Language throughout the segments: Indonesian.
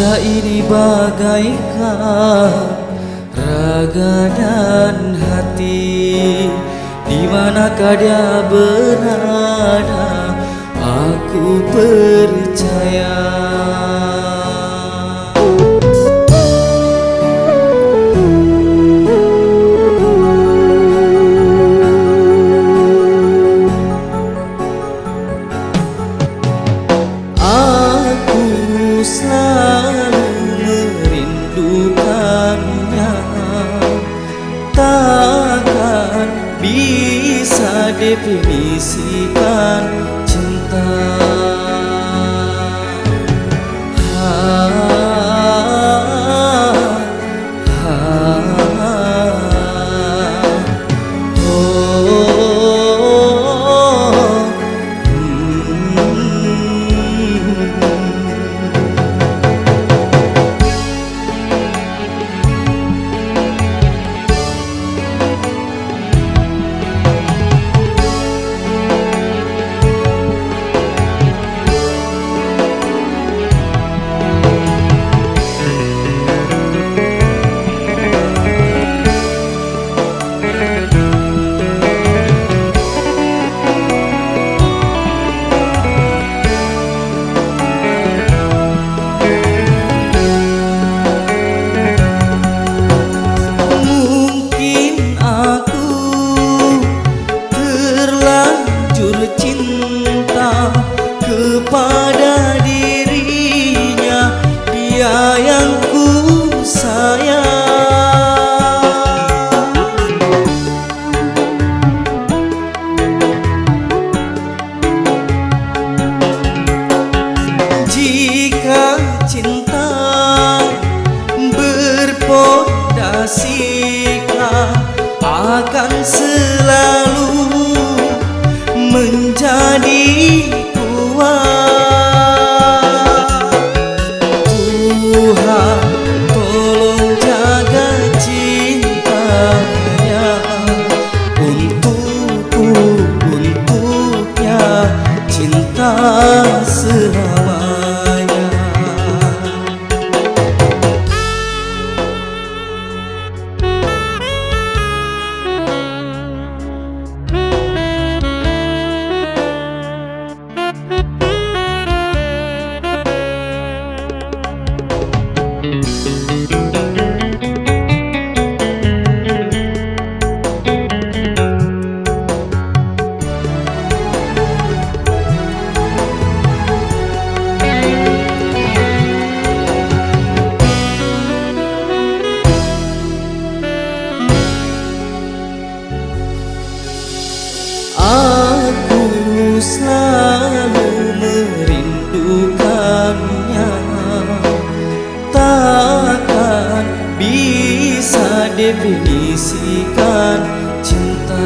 Cinta ini bagaikan raga dan hati, di manakah dia berada, aku percaya. Selalu merindukannya, takkan bisa definisikan cinta. Kepada dirinya, dia yang ku sayang. Jika cinta berpondasikan, akan selalu menjadi Tuhan, tolong jaga cintanya untukku, untuknya, cinta selamanya. Aku selalu merindukannya, takkan bisa definisikan cinta.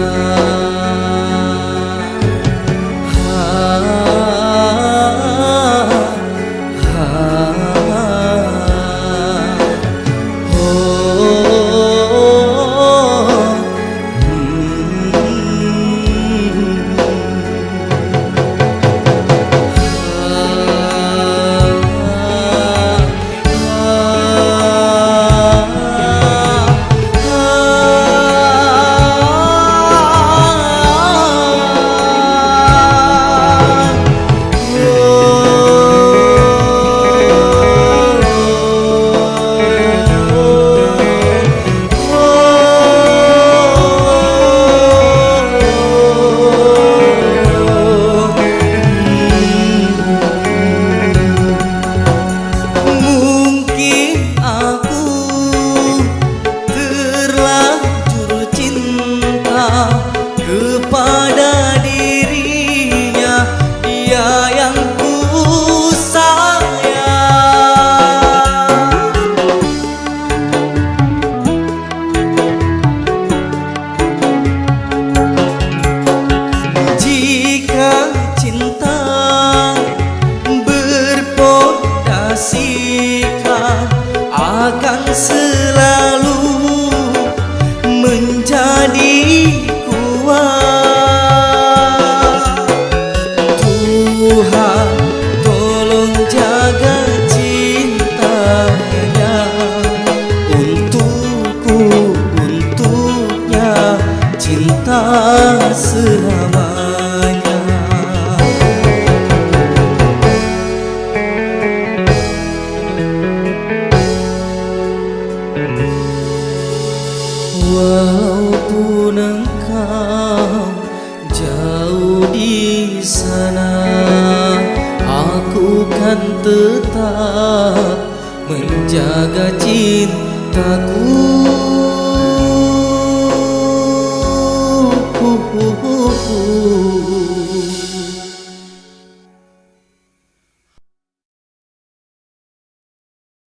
Kepada dirinya, dia yang ku sayang. Jika cinta berpondasikan, akan selalu menjadi kuat. selamanya. Walaupun engkau jauh di sana, aku kan tetap menjaga cintaku.